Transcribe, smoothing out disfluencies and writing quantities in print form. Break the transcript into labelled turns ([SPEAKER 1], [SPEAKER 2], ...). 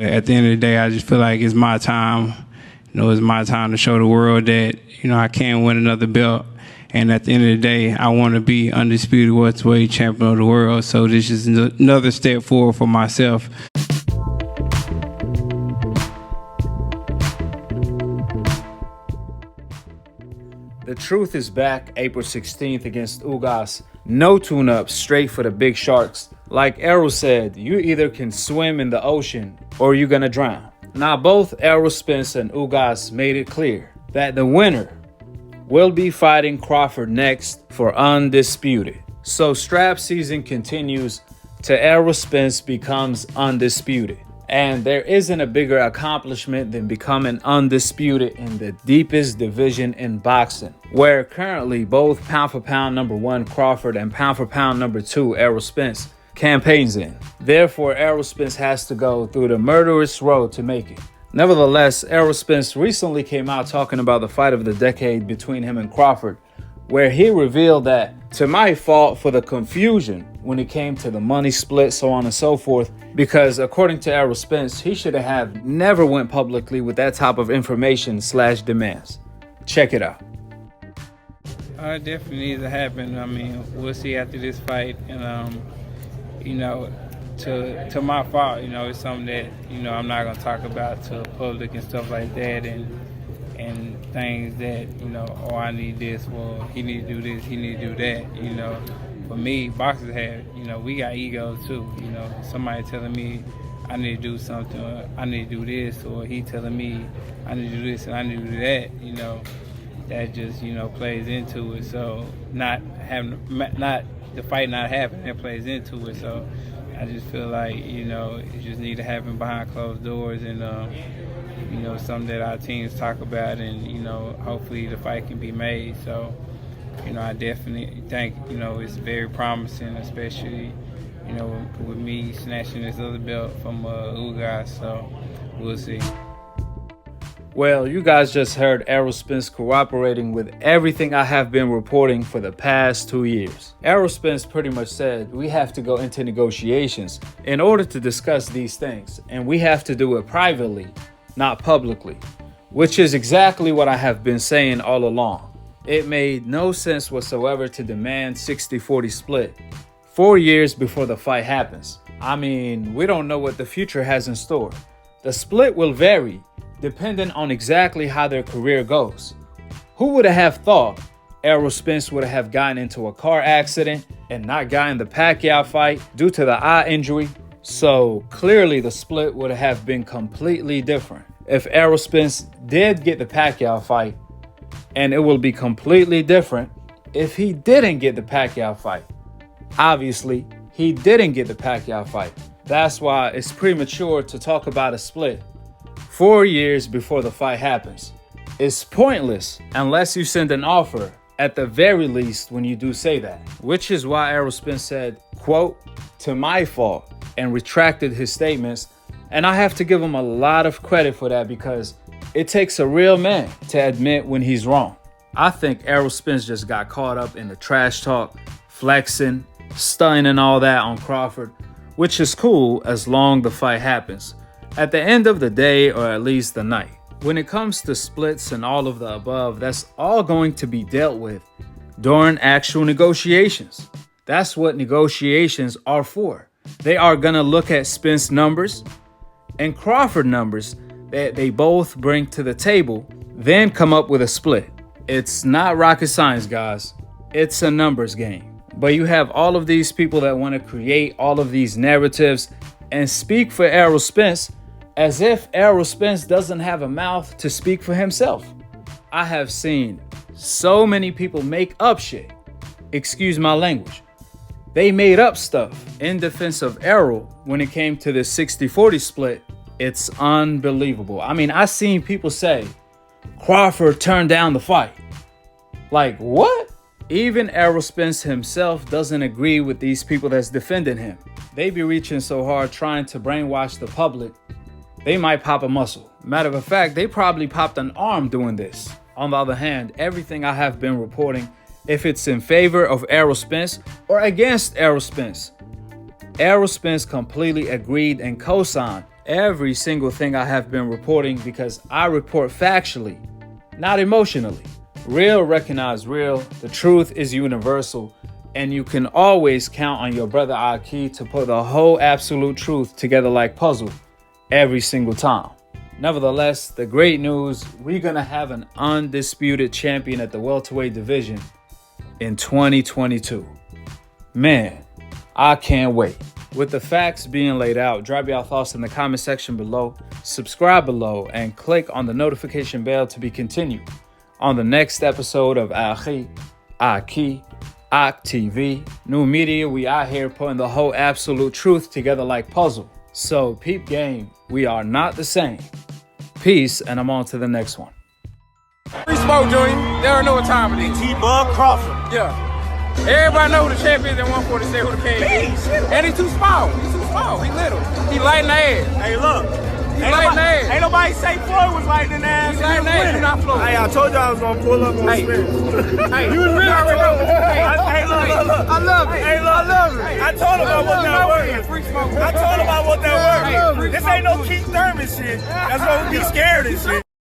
[SPEAKER 1] At the end of the day, I just feel like it's my time. It's my time to show the world that, I can win another belt. And at the end of the day, I want to be undisputed welterweight champion of the world. So this is another step forward for myself.
[SPEAKER 2] The Truth is back April 16th against Ugas. No tune-up, straight for the big sharks. Like Errol said, you either can swim in the ocean or you're gonna drown. Now both Errol Spence and Ugas made it clear that the winner will be fighting Crawford next for Undisputed. So strap season continues till Errol Spence becomes undisputed. And there isn't a bigger accomplishment than becoming undisputed in the deepest division in boxing, where currently both pound for pound number 1 Crawford and pound for pound number 2 Errol Spence campaigns in. Therefore, Errol Spence has to go through the murderous road to make it. Nevertheless, Errol Spence recently came out talking about the fight of the decade between him and Crawford, where he revealed that, to my fault for the confusion when it came to the money split, so on and so forth, because according to Errol Spence, he should have never went publicly with that type of information/demands. Check it out.
[SPEAKER 1] It definitely needs to happen. We'll see after this fight. And, to my fault, it's something that, I'm not going to talk about to the public and stuff like that. And things that, I need this, well, he need to do this, he need to do that, For me, boxers have, we got egos too, somebody telling me I need to do something, or I need to do this, or he telling me I need to do this and I need to do that, that just, plays into it. So not the fight not happening, that plays into it. So I just feel like, it just need to happen behind closed doors and, something that our teams talk about, and hopefully the fight can be made. So I definitely think it's very promising, especially with me snatching this other belt from Ugas. So we'll see.
[SPEAKER 2] Well, you guys just heard Errol Spence cooperating with everything I have been reporting for the past 2 years. Errol Spence pretty much said we have to go into negotiations in order to discuss these things, and we have to do it privately, not publicly, which is exactly what I have been saying all along. It made no sense whatsoever to demand 60-40 split 4 years before the fight happens. We don't know what the future has in store. The split will vary depending on exactly how their career goes. Who would have thought Errol Spence would have gotten into a car accident and not gotten the Pacquiao fight due to the eye injury? So clearly the split would have been completely different if Errol Spence did get the Pacquiao fight, and it will be completely different if he didn't get the Pacquiao fight. Obviously, he didn't get the Pacquiao fight. That's why it's premature to talk about a split 4 years before the fight happens. It's pointless unless you send an offer, at the very least, when you do say that. Which is why Errol Spence said, quote, "to my fault," and retracted his statements. And I have to give him a lot of credit for that, because it takes a real man to admit when he's wrong. I think Errol Spence just got caught up in the trash talk, flexing, stunning and all that on Crawford, which is cool as long as the fight happens at the end of the day, or at least the night. When it comes to splits and all of the above, that's all going to be dealt with during actual negotiations. That's what negotiations are for. They are going to look at Spence numbers and Crawford numbers that they both bring to the table, then come up with a split. It's not rocket science, guys. It's a numbers game. But you have all of these people that want to create all of these narratives and speak for Errol Spence as if Errol Spence doesn't have a mouth to speak for himself. I have seen so many people make up shit. Excuse my language. They made up stuff in defense of Errol when it came to the 60-40 split. It's unbelievable. I seen people say Crawford turned down the fight. Like, what? Even Errol Spence himself doesn't agree with these people that's defending him. They be reaching so hard trying to brainwash the public, they might pop a muscle. Matter of fact, they probably popped an arm doing this. On the other hand, everything I have been reporting, if it's in favor of Errol Spence or against Errol Spence, Errol Spence completely agreed and co-signed every single thing I have been reporting because I report factually, not emotionally. Real recognize real, the truth is universal, and you can always count on your brother Akhi to put the whole absolute truth together like puzzle every single time. Nevertheless, the great news, we're gonna have an undisputed champion at the welterweight division in 2022. Man, I can't wait. With the facts being laid out, drop your thoughts in the comment section below, subscribe below, and click on the notification bell to be continued on the next episode of Akhi, Akhi TV. New media, we out here putting the whole absolute truth together like puzzle. So peep game, we are not the same. Peace, and I'm on to the next one.
[SPEAKER 1] Free smoke, Junior. They don't know what time it is.
[SPEAKER 3] T-Bug Crawford.
[SPEAKER 1] Yeah. Everybody know who the champ is at 147, who the king is. And he's too small. He's too small. He little. He light in the ass.
[SPEAKER 3] Hey, look.
[SPEAKER 1] Ain't
[SPEAKER 3] nobody say Floyd was light in the ass.
[SPEAKER 1] He's light in the ass. You're not Floyd.
[SPEAKER 3] Hey, I told you I was gonna pull up on Spence.
[SPEAKER 1] Hey, you was really
[SPEAKER 3] Hey, look.
[SPEAKER 1] I love it.
[SPEAKER 3] Hey, look.
[SPEAKER 1] I love it.
[SPEAKER 3] I told him I want that word.
[SPEAKER 1] Free smoke.
[SPEAKER 3] I told him I want that word.
[SPEAKER 1] Hey,
[SPEAKER 3] This ain't no Keith Thurman shit. That's why we be scared and shit.